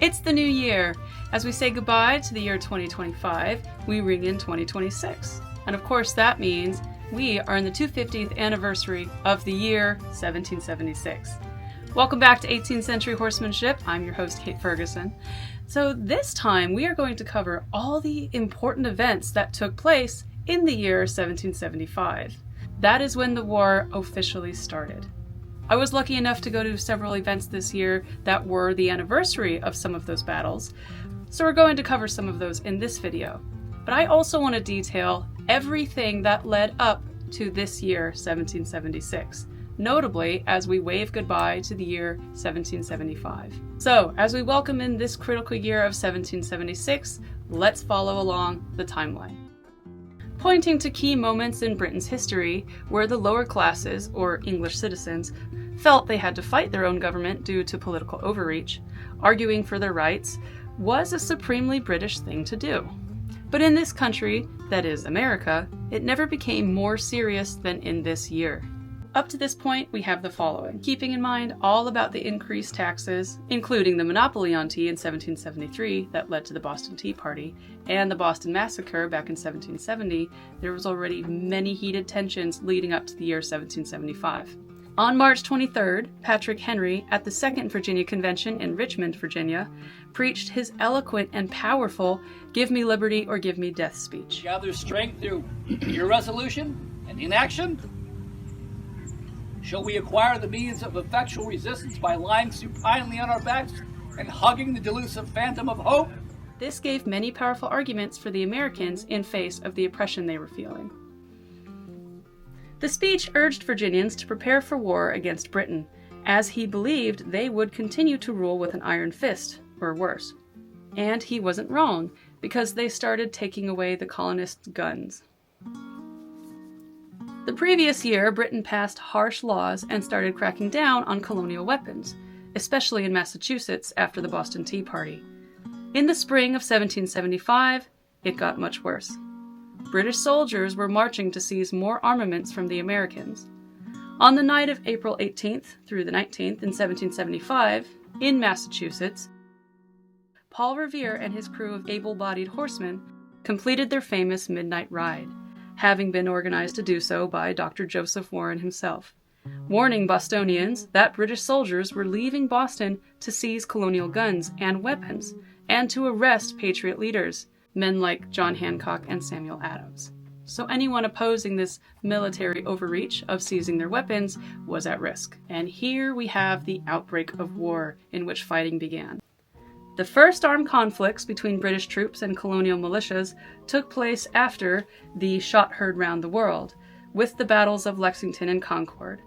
It's the new year. As we say goodbye to the year 2025, we ring in 2026. And of course that means we are in the 250th anniversary of the year 1776. Welcome back to 18th Century Horsemanship. I'm your host, Kate Ferguson. So this time we are going to cover all the important events that took place in the year 1775. That is when the war officially started. I was lucky enough to go to several events this year that were the anniversary of some of those battles, so we're going to cover some of those in this video. But I also want to detail everything that led up to this year, 1776, notably as we wave goodbye to the year 1775. So, as we welcome in this critical year of 1776, let's follow along the timeline. Pointing to key moments in Britain's history where the lower classes, or English citizens, felt they had to fight their own government due to political overreach, arguing for their rights was a supremely British thing to do. But in this country, that is America, it never became more serious than in this year. Up to this point, we have the following. Keeping in mind all about the increased taxes, including the monopoly on tea in 1773 that led to the Boston Tea Party, and the Boston Massacre back in 1770, there was already many heated tensions leading up to the year 1775. On March 23rd, Patrick Henry, at the Second Virginia Convention in Richmond, Virginia, preached his eloquent and powerful "Give me liberty or give me death" speech. Gather strength through your resolution and inaction. Shall we acquire the means of effectual resistance by lying supinely on our backs and hugging the delusive phantom of hope? This gave many powerful arguments for the Americans in face of the oppression they were feeling. The speech urged Virginians to prepare for war against Britain, as he believed they would continue to rule with an iron fist, or worse. And he wasn't wrong, because they started taking away the colonists' guns. The previous year, Britain passed harsh laws and started cracking down on colonial weapons, especially in Massachusetts after the Boston Tea Party. In the spring of 1775, it got much worse. British soldiers were marching to seize more armaments from the Americans. On the night of April 18th through the 19th in 1775, in Massachusetts, Paul Revere and his crew of able-bodied horsemen completed their famous midnight ride, having been organized to do so by Dr. Joseph Warren himself, warning Bostonians that British soldiers were leaving Boston to seize colonial guns and weapons, and to arrest Patriot leaders, men like John Hancock and Samuel Adams. So anyone opposing this military overreach of seizing their weapons was at risk. And here we have the outbreak of war in which fighting began. The first armed conflicts between British troops and colonial militias took place after the "shot heard round the world," with the battles of Lexington and Concord.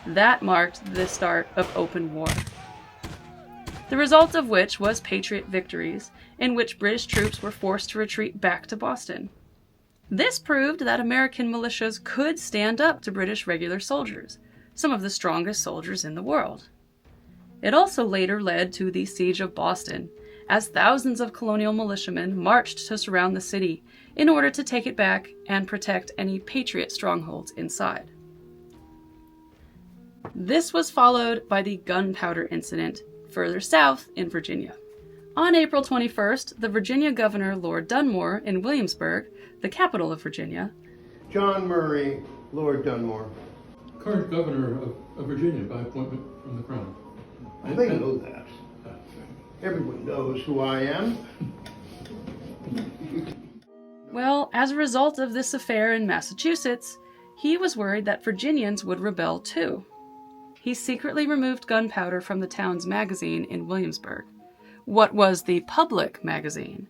That marked the start of open war. The result of which was Patriot victories, in which British troops were forced to retreat back to Boston. This proved that American militias could stand up to British regular soldiers, some of the strongest soldiers in the world. It also later led to the Siege of Boston, as thousands of colonial militiamen marched to surround the city in order to take it back and protect any Patriot strongholds inside. This was followed by the gunpowder incident further south in Virginia. On April 21st, the Virginia Governor Lord Dunmore in Williamsburg, the capital of Virginia, John Murray, Lord Dunmore. Current governor of Virginia by appointment from the Crown. They know that. Everyone knows who I am. Well, as a result of this affair in Massachusetts, he was worried that Virginians would rebel too. he secretly removed gunpowder from the town's magazine in Williamsburg. What was the public magazine?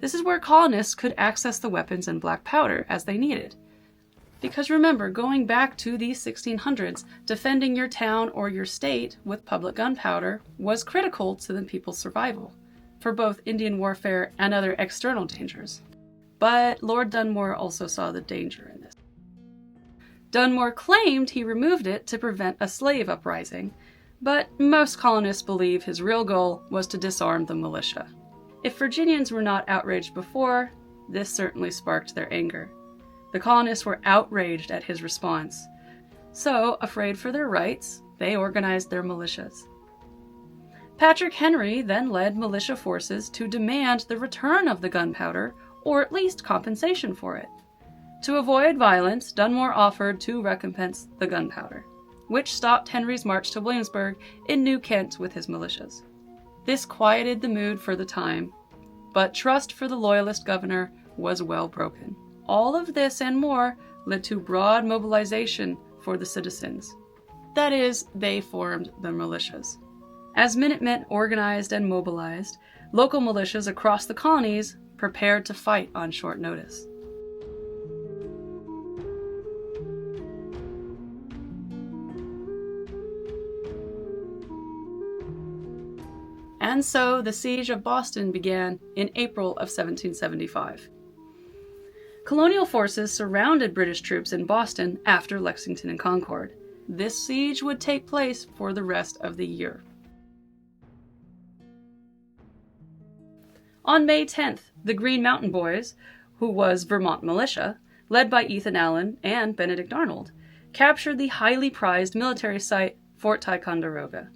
This is where colonists could access the weapons and black powder as they needed. Because remember, going back to the 1600s, defending your town or your state with public gunpowder was critical to the people's survival, for both Indian warfare and other external dangers. But Lord Dunmore also saw the danger in this. Dunmore claimed he removed it to prevent a slave uprising, but most colonists believe his real goal was to disarm the militia. If Virginians were not outraged before, this certainly sparked their anger. The colonists were outraged at his response. So, afraid for their rights, they organized their militias. Patrick Henry then led militia forces to demand the return of the gunpowder, or at least compensation for it. To avoid violence, Dunmore offered to recompense the gunpowder, which stopped Henry's march to Williamsburg in New Kent with his militias. This quieted the mood for the time, but trust for the Loyalist governor was well broken. All of this and more led to broad mobilization for the citizens. That is, they formed the militias. As Minutemen organized and mobilized, local militias across the colonies prepared to fight on short notice. And so the siege of Boston began in April of 1775. Colonial forces surrounded British troops in Boston after Lexington and Concord. This siege would take place for the rest of the year. On May 10th, the Green Mountain Boys, who was Vermont militia, led by Ethan Allen and Benedict Arnold, captured the highly prized military site Fort Ticonderoga.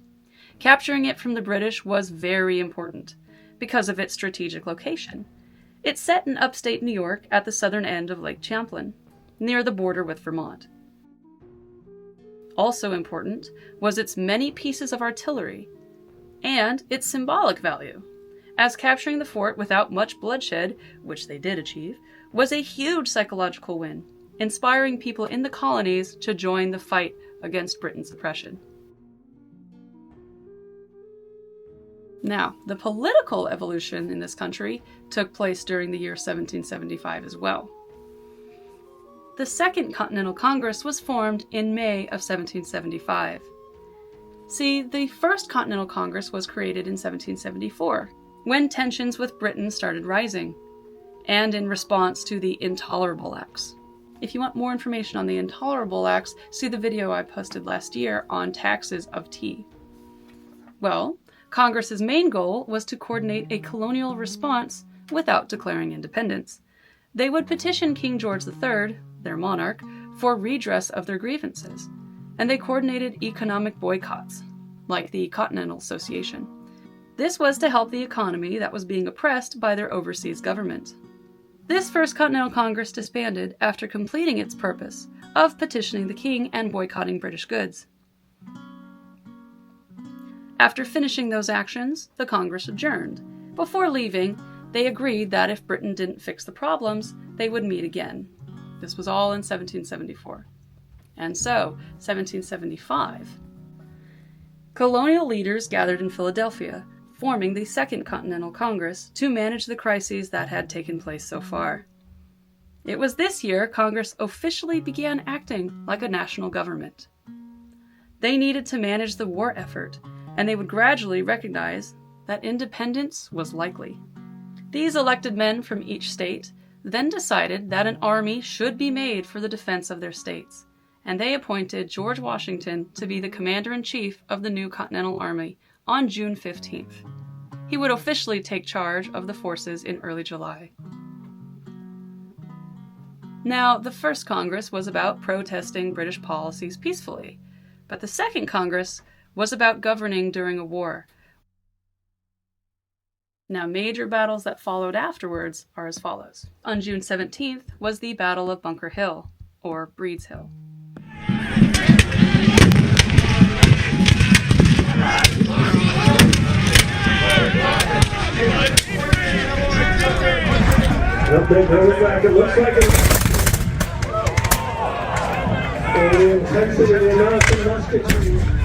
Capturing it from the British was very important because of its strategic location. It's set in upstate New York at the southern end of Lake Champlain, near the border with Vermont. Also important was its many pieces of artillery and its symbolic value, as capturing the fort without much bloodshed, which they did achieve, was a huge psychological win, inspiring people in the colonies to join the fight against Britain's oppression. Now, the political evolution in this country took place during the year 1775 as well. The Second Continental Congress was formed in May of 1775. See, the First Continental Congress was created in 1774, when tensions with Britain started rising, and in response to the Intolerable Acts. If you want more information on the Intolerable Acts, see the video I posted last year on taxes of tea. Well, Congress's main goal was to coordinate a colonial response without declaring independence. They would petition King George III, their monarch, for redress of their grievances, and they coordinated economic boycotts, like the Continental Association. This was to help the economy that was being oppressed by their overseas government. This First Continental Congress disbanded after completing its purpose of petitioning the king and boycotting British goods. After finishing those actions, the Congress adjourned. Before leaving, they agreed that if Britain didn't fix the problems, they would meet again. This was all in 1774. And so, 1775. Colonial leaders gathered in Philadelphia, forming the Second Continental Congress to manage the crises that had taken place so far. It was this year Congress officially began acting like a national government. They needed to manage the war effort, and they would gradually recognize that independence was likely. These elected men from each state then decided that an army should be made for the defense of their states, and they appointed George Washington to be the commander-in-chief of the new Continental Army on June 15th. He would officially take charge of the forces in early July. Now, the First Congress was about protesting British policies peacefully, but the Second Congress was about governing during a war. Now, major battles that followed afterwards are as follows. On June 17th was the Battle of Bunker Hill, or Breed's Hill. It looks like the intensity of the American musketry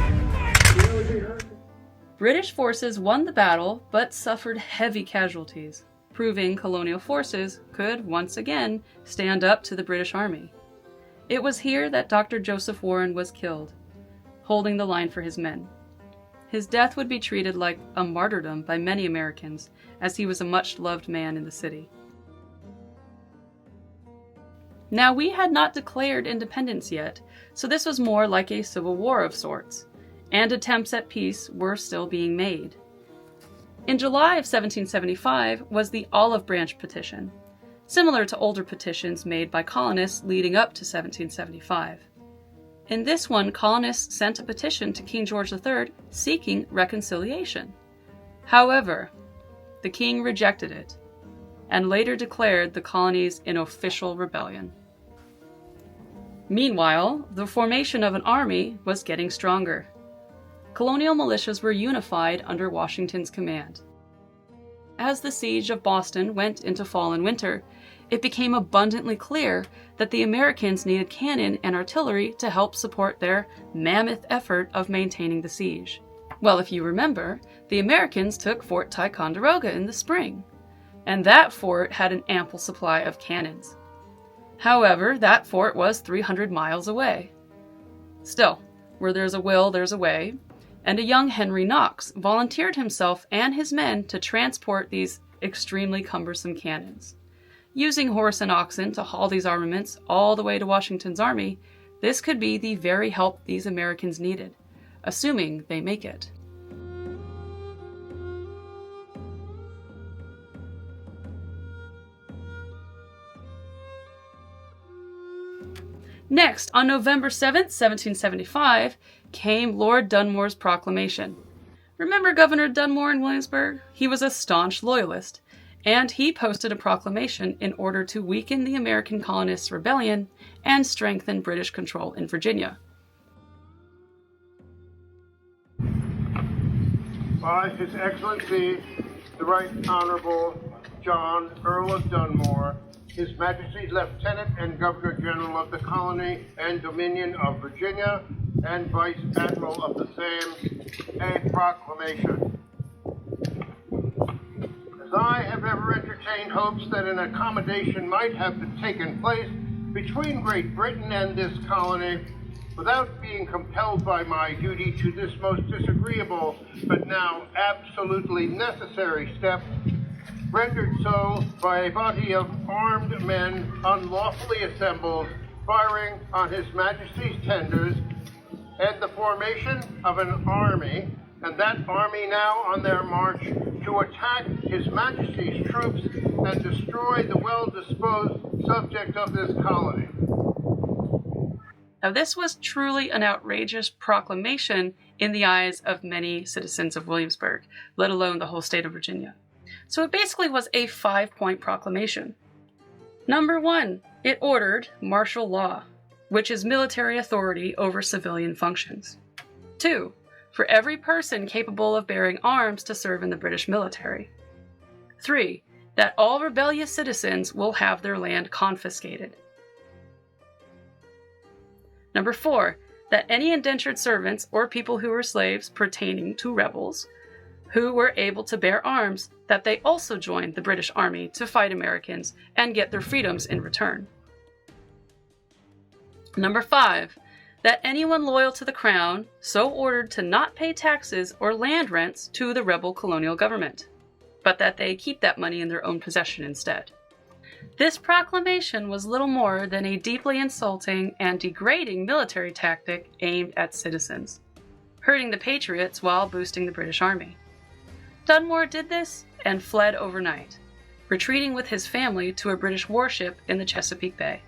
British forces won the battle but suffered heavy casualties, proving colonial forces could once again stand up to the British Army. It was here that Dr. Joseph Warren was killed, holding the line for his men. His death would be treated like a martyrdom by many Americans, as he was a much-loved man in the city. Now, we had not declared independence yet, so this was more like a civil war of sorts, and attempts at peace were still being made. In July of 1775 was the Olive Branch Petition, similar to older petitions made by colonists leading up to 1775. In this one, colonists sent a petition to King George III seeking reconciliation. However, the king rejected it, and later declared the colonies in official rebellion. Meanwhile, the formation of an army was getting stronger. Colonial militias were unified under Washington's command. As the siege of Boston went into fall and winter, it became abundantly clear that the Americans needed cannon and artillery to help support their mammoth effort of maintaining the siege. Well, if you remember, the Americans took Fort Ticonderoga in the spring, and that fort had an ample supply of cannons. However, that fort was 300 miles away. Still, where there's a will, there's a way, and a young Henry Knox volunteered himself and his men to transport these extremely cumbersome cannons. Using horse and oxen to haul these armaments all the way to Washington's army, this could be the very help these Americans needed, assuming they make it. Next, on November 7th, 1775, came Lord Dunmore's proclamation. Remember Governor Dunmore in Williamsburg? He was a staunch loyalist, and he posted a proclamation in order to weaken the American colonists' rebellion and strengthen British control in Virginia. By His Excellency, the Right Honorable John, Earl of Dunmore, His Majesty Lieutenant and Governor General of the Colony and Dominion of Virginia, and Vice Admiral of the same, a proclamation. As I have ever entertained hopes that an accommodation might have taken place between Great Britain and this colony, without being compelled by my duty to this most disagreeable but now absolutely necessary step, rendered so by a body of armed men unlawfully assembled, firing on His Majesty's tenders, and the formation of an army, and that army now on their march to attack His Majesty's troops and destroy the well-disposed subject of this colony. Now, this was truly an outrageous proclamation in the eyes of many citizens of Williamsburg, let alone the whole state of Virginia. So it basically was a 5-point proclamation. Number 1, it ordered martial law, which is military authority over civilian functions. 2, for every person capable of bearing arms to serve in the British military. 3, that all rebellious citizens will have their land confiscated. Number 4, that any indentured servants or people who were slaves pertaining to rebels who were able to bear arms, that they also joined the British Army to fight Americans and get their freedoms in return. Number 5, that anyone loyal to the Crown so ordered to not pay taxes or land rents to the rebel colonial government, but that they keep that money in their own possession instead. This proclamation was little more than a deeply insulting and degrading military tactic aimed at citizens, hurting the Patriots while boosting the British Army. Dunmore did this and fled overnight, retreating with his family to a British warship in the Chesapeake Bay.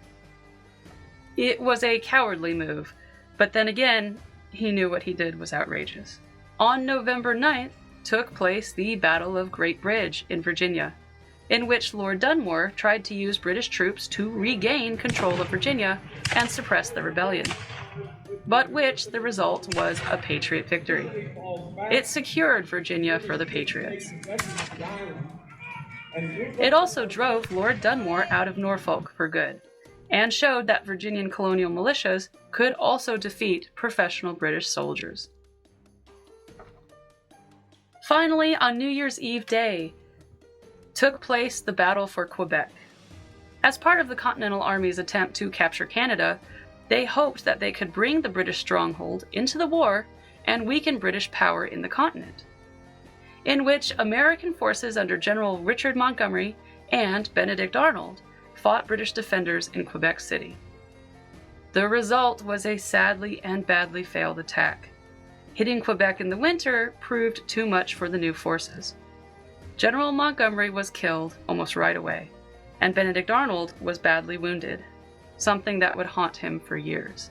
It was a cowardly move, but then again, he knew what he did was outrageous. On November 9th took place the Battle of Great Bridge in Virginia, in which Lord Dunmore tried to use British troops to regain control of Virginia and suppress the rebellion, but which the result was a Patriot victory. It secured Virginia for the Patriots. It also drove Lord Dunmore out of Norfolk for good, and showed that Virginian colonial militias could also defeat professional British soldiers. Finally, on New Year's Eve day, took place the Battle for Quebec. As part of the Continental Army's attempt to capture Canada, they hoped that they could bring the British stronghold into the war and weaken British power in the continent, in which American forces under General Richard Montgomery and Benedict Arnold fought British defenders in Quebec City. The result was a sadly and badly failed attack. Hitting Quebec in the winter proved too much for the new forces. General Montgomery was killed almost right away, and Benedict Arnold was badly wounded, something that would haunt him for years.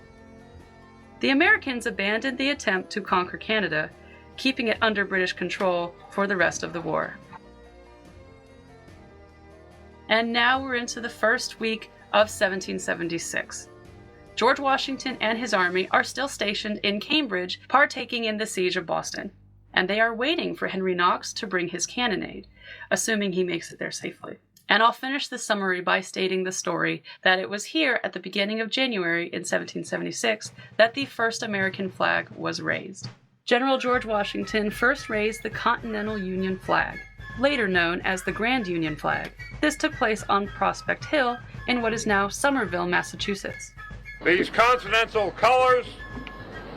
The Americans abandoned the attempt to conquer Canada, keeping it under British control for the rest of the war. And now we're into the first week of 1776. George Washington and his army are still stationed in Cambridge, partaking in the siege of Boston, and they are waiting for Henry Knox to bring his cannonade, assuming he makes it there safely. And I'll finish the summary by stating the story that it was here at the beginning of January in 1776 that the first American flag was raised. General George Washington first raised the Continental Union flag, later known as the Grand Union flag. This took place on Prospect Hill in what is now Somerville, Massachusetts. These continental colors,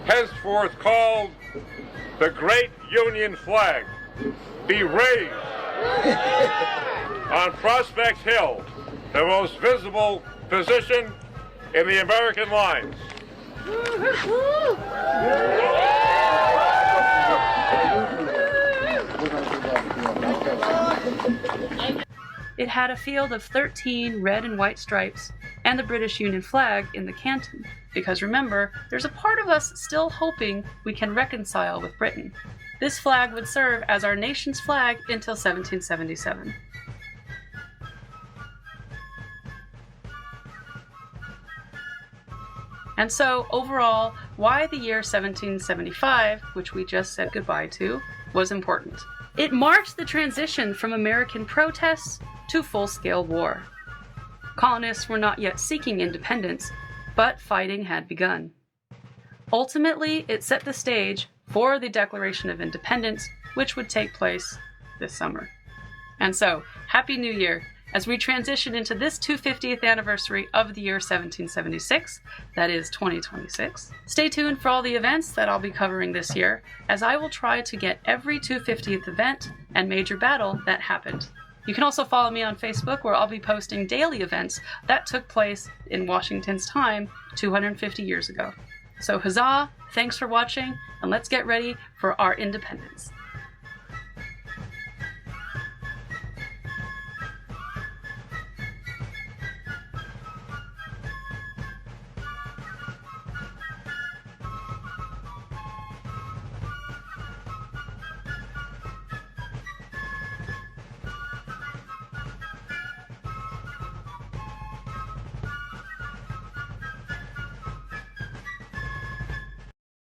henceforth called the Great Union Flag, be raised on Prospect Hill, the most visible position in the American lines. It had a field of 13 red and white stripes and the British Union flag in the canton, because remember, there's a part of us still hoping we can reconcile with Britain. This flag would serve as our nation's flag until 1777. And so, overall, why the year 1775, which we just said goodbye to, was important. It marked the transition from American protests to full-scale war. Colonists were not yet seeking independence, but fighting had begun. Ultimately, it set the stage for the Declaration of Independence, which would take place this summer. And so, Happy New Year! As we transition into this 250th anniversary of the year 1776, that is 2026. Stay tuned for all the events that I'll be covering this year, as I will try to get every 250th event and major battle that happened. You can also follow me on Facebook, where I'll be posting daily events that took place in Washington's time 250 years ago. So huzzah, thanks for watching, and let's get ready for our independence.